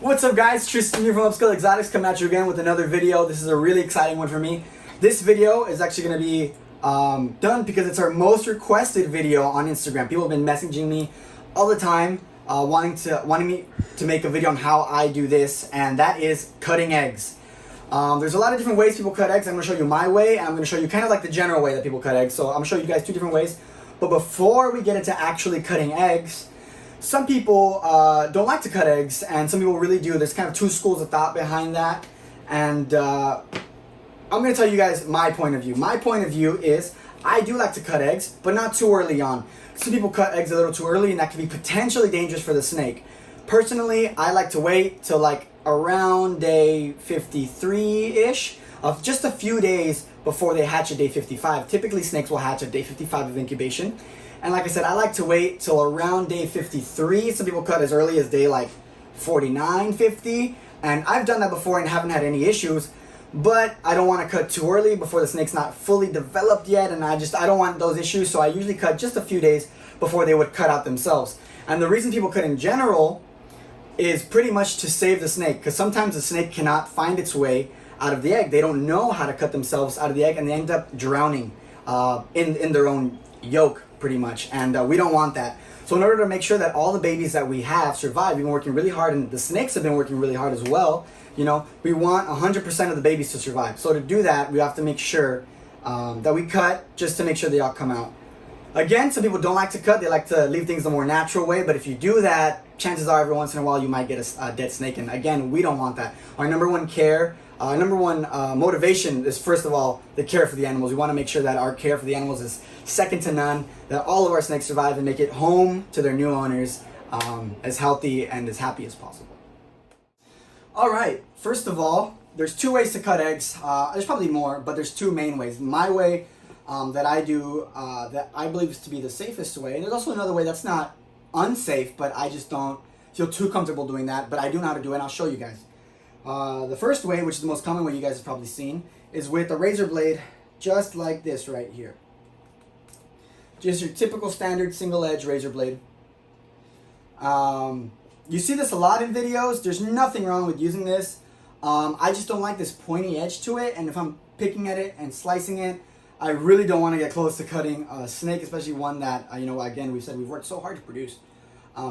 What's up guys, Tristan here from Upscale X-otics coming at you again with another video. This is a really exciting one for me. This video is actually going to be done because it's our most requested video on Instagram. People have been messaging me all the time wanting me to make a video on how I do this, and that is cutting eggs. There's a lot of different ways people cut eggs. I'm going to show you my way, and I'm going to show you kind of like the general way that people cut eggs. So I'm going to show you guys two different ways. But before we get into actually cutting eggs, some people don't like to cut eggs, and some people really do. There's kind of two schools of thought behind that, and I'm going to tell you guys my point of view. My point of view is I do like to cut eggs, but not too early on. Some people cut eggs a little too early, and that can be potentially dangerous for the snake. Personally, I like to wait till like around day 53-ish, of just a few days before they hatch at day 55. Typically, snakes will hatch at day 55 of incubation. And like I said, I like to wait till around day 53. Some people cut as early as day like 49, 50. And I've done that before and haven't had any issues. But I don't want to cut too early before the snake's not fully developed yet. And I don't want those issues. So I usually cut just a few days before they would cut out themselves. And the reason people cut in general is pretty much to save the snake. Because sometimes the snake cannot find its way out of the egg. They don't know how to cut themselves out of the egg. And they end up drowning in their own yolk, pretty much, and we don't want that. So in order to make sure that all the babies that we have survive, we've been working really hard, and the snakes have been working really hard as well. You know, we want 100% of the babies to survive. So to do that, we have to make sure that we cut just to make sure they all come out. Again, some people don't like to cut. They like to leave things the more natural way, but if you do that, chances are every once in a while you might get a dead snake, and again, we don't want that. Our number one motivation is, first of all, the care for the animals. We want to make sure that our care for the animals is second to none, that all of our snakes survive and make it home to their new owners as healthy and as happy as possible. Alright, first of all, there's two ways to cut eggs. There's probably more, but there's two main ways. My way that I do, that I believe is to be the safest way, and there's also another way that's not unsafe, but I just don't feel too comfortable doing that, but I do know how to do it, and I'll show you guys. The first way, which is the most common way you guys have probably seen, is with a razor blade just like this right here. Just your typical standard single edge razor blade. You see this a lot in videos. There's nothing wrong with using this. I just don't like this pointy edge to it, and if I'm picking at it and slicing it, I really don't want to get close to cutting a snake, especially one that, you know, again, we've worked so hard to produce.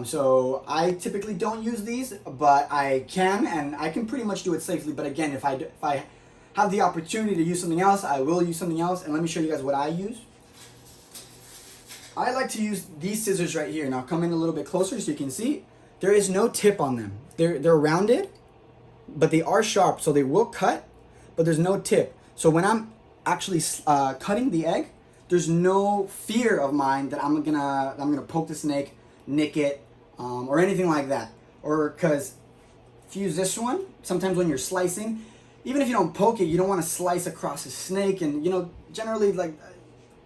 So I typically don't use these, but I can, and I can pretty much do it safely. But again, if I have the opportunity to use something else, I will use something else. And let me show you guys what I use. I like to use these scissors right here. Now come in a little bit closer so you can see. There is no tip on them. They're rounded, but they are sharp, so they will cut, but there's no tip. So when I'm actually cutting the egg, there's no fear of mine that I'm gonna poke the snake, nick it, or anything like that. Or because if you use this one, sometimes when you're slicing, even if you don't poke it, you don't want to slice across a snake, and you know, generally like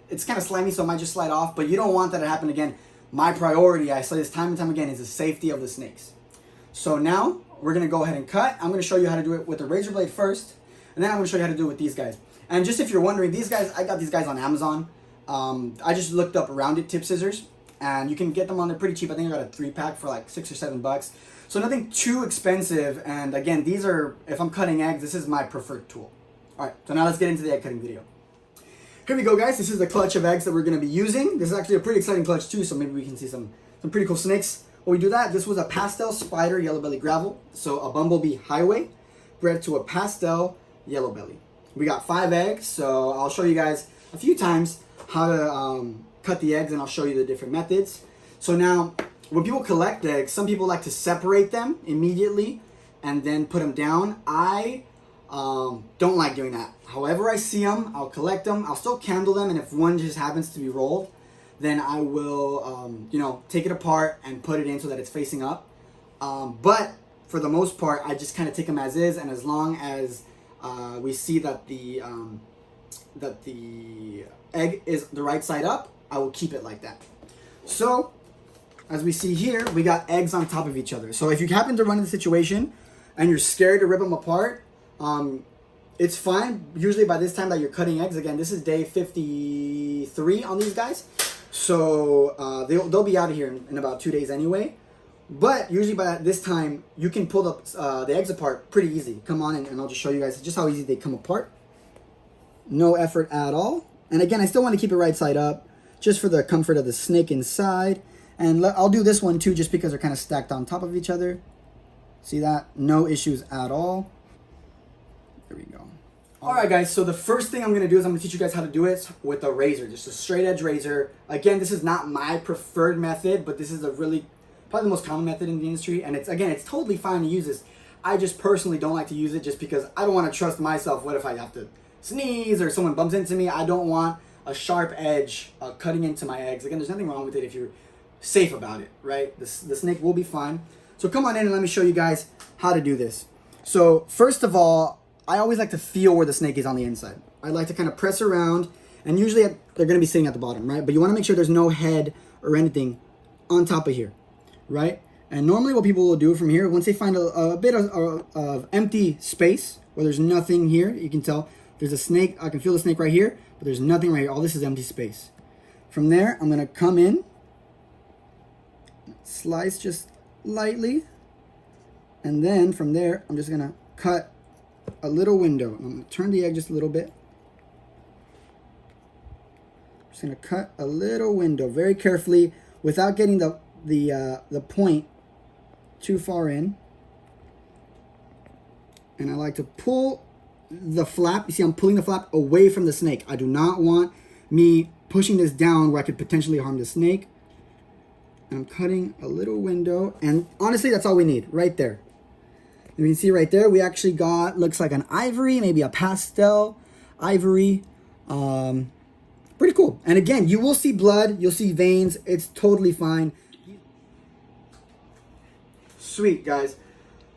it's kind of slimy, so it might just slide off, but you don't want that to happen again. My priority, I say this time and time again, is the safety of the snakes. So now we're gonna go ahead and cut. I'm gonna show you how to do it with the razor blade first, and then I'm gonna show you how to do it with these guys. And just if you're wondering, these guys, I got these guys on Amazon. I just looked up rounded tip scissors, and you can get them on there pretty cheap. I think I got a 3-pack for like $6 or $7. So nothing too expensive. And again, these are, if I'm cutting eggs, this is my preferred tool. All right, so now let's get into the egg cutting video. Here we go, guys. This is the clutch of eggs that we're going to be using. This is actually a pretty exciting clutch too, so maybe we can see some pretty cool snakes. When we do that, this was a pastel spider yellow belly gravel, so a bumblebee highway bred to a pastel yellow belly. We got 5 eggs, so I'll show you guys a few times how to cut the eggs, and I'll show you the different methods. So now, when people collect eggs, some people like to separate them immediately and then put them down. I don't like doing that. However I see them, I'll collect them. I'll still candle them, and if one just happens to be rolled, then I will, you know, take it apart and put it in so that it's facing up. But for the most part, I just kind of take them as is, and as long as we see that the egg is the right side up, I will keep it like that. So, as we see here, we got eggs on top of each other. So if you happen to run into the situation and you're scared to rip them apart, it's fine. Usually by this time that you're cutting eggs, again, this is day 53 on these guys. So they'll be out of here in about 2 days anyway. But usually by this time, you can pull the eggs apart pretty easy. Come on in and I'll just show you guys just how easy they come apart. No effort at all. And again, I still want to keep it right side up just for the comfort of the snake inside. And I'll do this one too just because they're kind of stacked on top of each other. See that? No issues at all. There we go. Alright guys, so the first thing I'm going to do is I'm going to teach you guys how to do it with a razor. Just a straight edge razor. Again, this is not my preferred method, but this is a really, probably the most common method in the industry. And it's totally fine to use this. I just personally don't like to use it just because I don't want to trust myself. What if I have to sneeze or someone bumps into me? I don't want a sharp edge cutting into my eggs. Again, there's nothing wrong with it if you're safe about it, right? The snake will be fine. So come on in and let me show you guys how to do this. So first of all, I always like to feel where the snake is on the inside. I like to kind of press around, and usually they're going to be sitting at the bottom, right? But you want to make sure there's no head or anything on top of here, right? And normally what people will do from here, once they find a bit of empty space where there's nothing here, you can tell there's a snake. I can feel the snake right here, but there's nothing right here. All this is empty space. From there, I'm going to come in, slice just lightly, and then from there, I'm just going to cut a little window. I'm going to turn the egg just a little bit. Just going to cut a little window very carefully without getting the point too far in. And I like to pull the flap. You see, I'm pulling the flap away from the snake. I do not want me pushing this down where I could potentially harm the snake. And I'm cutting a little window. And honestly, that's all we need right there. You can see right there, we actually got, looks like an ivory, maybe a pastel ivory. Pretty cool. And again, you will see blood, you'll see veins. It's totally fine. Sweet, guys.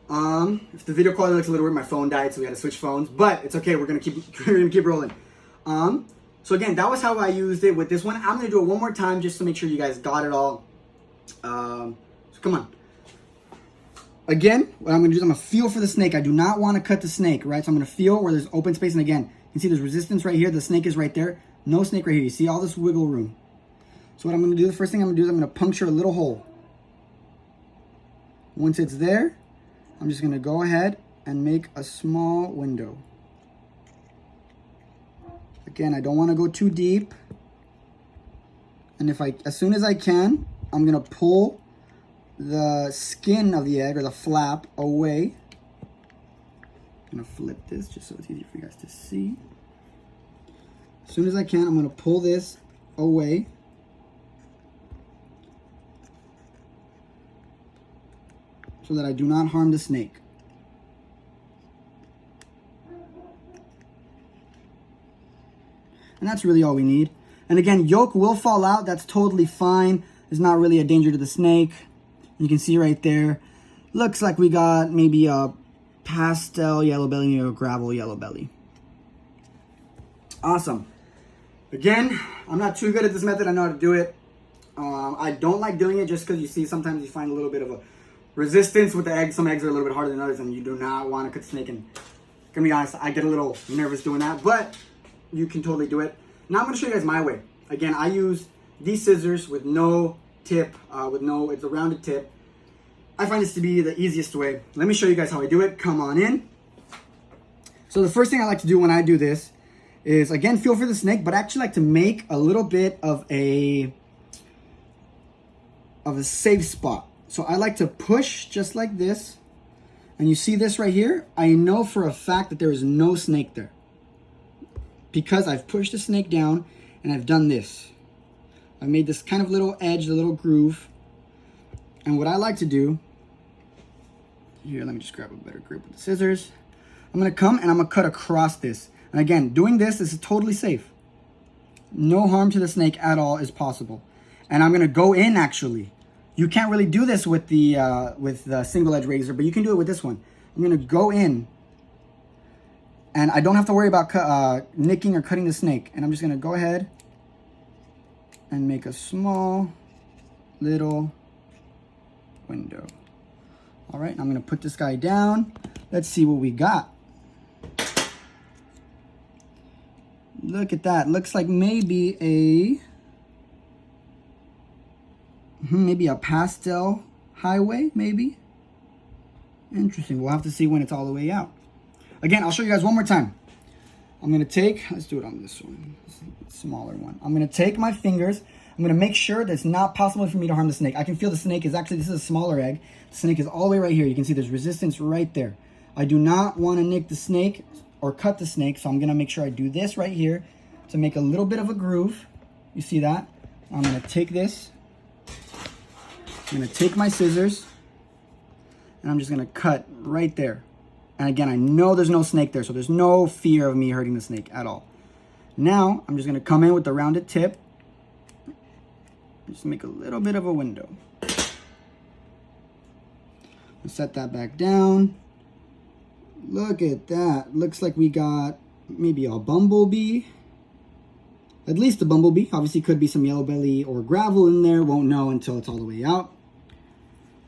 If the video quality looks a little weird, my phone died, so we had to switch phones. But it's okay, we're gonna keep rolling. So again, that was how I used it with this one. I'm gonna do it one more time just to make sure you guys got it all. So come on. Again, what I'm going to do is I'm going to feel for the snake. I do not want to cut the snake, right? So I'm going to feel where there's open space. And again, you can see there's resistance right here. The snake is right there. No snake right here. You see all this wiggle room. So what I'm going to do, the first thing I'm going to do is I'm going to puncture a little hole. Once it's there, I'm just going to go ahead and make a small window. Again, I don't want to go too deep. And as soon as I can, I'm going to pull the skin of the egg or the flap away. I'm going to flip this just so it's easier for you guys to see. As soon as I can, I'm going to pull this away. So that I do not harm the snake. And that's really all we need. And again, yolk will fall out. That's totally fine. It's not really a danger to the snake. You can see right there, looks like we got maybe a pastel yellow belly or a gravel yellow belly. Awesome. Again, I'm not too good at this method. I know how to do it. I don't like doing it just because you see sometimes you find a little bit of a resistance with the eggs. Some eggs are a little bit harder than others, and you do not want to cut the snake. And to be honest, I get a little nervous doing that, but you can totally do it. Now I'm going to show you guys my way. Again, I use these scissors with no tip, it's a rounded tip. I find this to be the easiest way. Let me show you guys how I do it. Come on in. So the first thing I like to do when I do this is, again, feel for the snake, but I actually like to make a little bit of a safe spot. So I like to push just like this. And you see this right here? I know for a fact that there is no snake there, because I've pushed the snake down and I've done this. I made this kind of little edge, a little groove. And what I like to do, here, let me just grab a better grip with the scissors. I'm gonna come and I'm gonna cut across this. And again, doing this is totally safe. No harm to the snake at all is possible. And I'm gonna go in actually. You can't really do this with the single edge razor, but you can do it with this one. I'm gonna go in and I don't have to worry about nicking or cutting the snake. And I'm just gonna go ahead and make a small little window. All right, I'm gonna put this guy down. Let's see what we got. Look at that. Looks like maybe a pastel highway, maybe. Interesting. We'll have to see when it's all the way out. Again, I'll show you guys one more time. I'm going to take, let's do it on this one, this smaller one. I'm going to take my fingers. I'm going to make sure that it's not possible for me to harm the snake. I can feel the snake is actually, this is a smaller egg. The snake is all the way right here. You can see there's resistance right there. I do not want to nick the snake or cut the snake, so I'm going to make sure I do this right here to make a little bit of a groove. You see that? I'm going to take this. I'm going to take my scissors, and I'm just going to cut right there. And again, I know there's no snake there, so there's no fear of me hurting the snake at all. Now, I'm just going to come in with the rounded tip. Just make a little bit of a window. Set that back down. Look at that. Looks like we got maybe a bumblebee. At least a bumblebee. Obviously could be some yellow belly or gravel in there. Won't know until it's all the way out.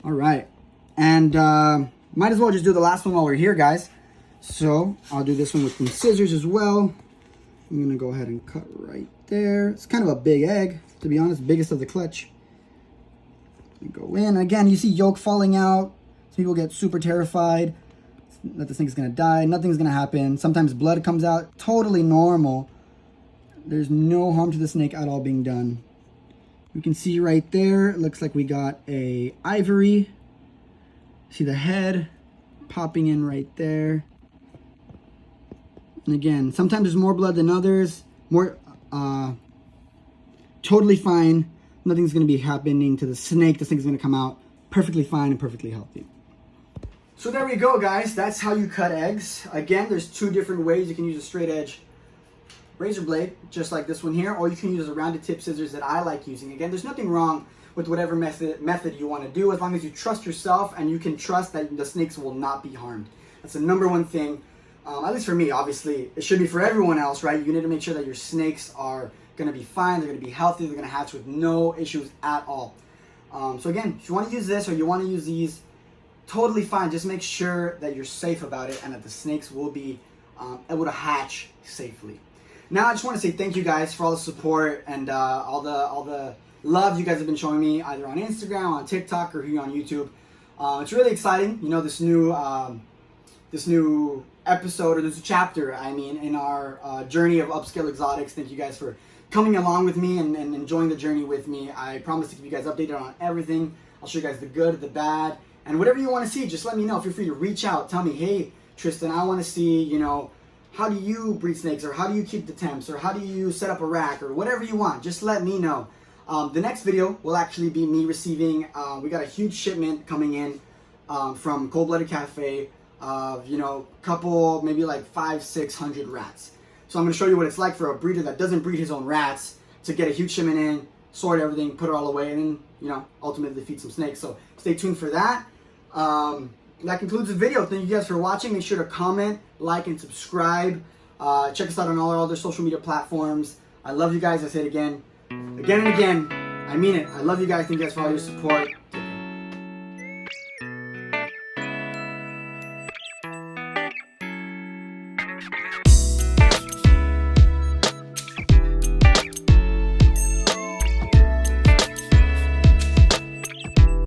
All right. And might as well just do the last one while we're here, guys. So I'll do this one with some scissors as well. I'm going to go ahead and cut right there. It's kind of a big egg, to be honest. Biggest of the clutch. Go in. Again, you see yolk falling out. People get super terrified that the snake is going to die. Nothing's going to happen. Sometimes blood comes out. Totally normal. There's no harm to the snake at all being done. You can see right there, it looks like we got a ivory. See the head popping in right there. And again, sometimes there's more blood than others. Totally fine. Nothing's going to be happening to the snake. The snake's going to come out perfectly fine and perfectly healthy. So there we go, guys. That's how you cut eggs. Again, there's two different ways. You can use a straight edge razor blade, just like this one here, or you can use a rounded tip scissors that I like using. Again, there's nothing wrong with whatever method you want to do, as long as you trust yourself and you can trust that the snakes will not be harmed. That's the number one thing, at least for me. Obviously, it should be for everyone else, right? You need to make sure that your snakes are going to be fine, they're going to be healthy, they're going to hatch with no issues at all. So again, if you want to use this or you want to use these, totally fine. Just make sure that you're safe about it and that the snakes will be able to hatch safely. Now, I just want to say thank you guys for all the support and all the love you guys have been showing me, either on Instagram, on TikTok, or here on YouTube. It's really exciting, you know, this new episode, or this chapter, I mean, in our journey of Upscale X-otics. Thank you guys for coming along with me and enjoying the journey with me. I promise to keep you guys updated on everything. I'll show you guys the good, the bad, and whatever you want to see. Just let me know. Feel free to reach out. Tell me, hey, Tristan, I want to see, you know, how do you breed snakes, or how do you keep the temps, or how do you set up a rack, or whatever you want. Just let me know. The next video will actually be me receiving, we got a huge shipment coming in from Cold Blooded Cafe of, you know, couple, maybe like 500-600 rats. So I'm going to show you what it's like for a breeder that doesn't breed his own rats to get a huge shipment in, sort everything, put it all away, and then, you know, ultimately feed some snakes. So stay tuned for that. That concludes the video. Thank you guys for watching. Make sure to comment, like, and subscribe. Check us out on all our other social media platforms. I love you guys. I say it again and again. I mean it. I love you guys. Thank you guys for all your support.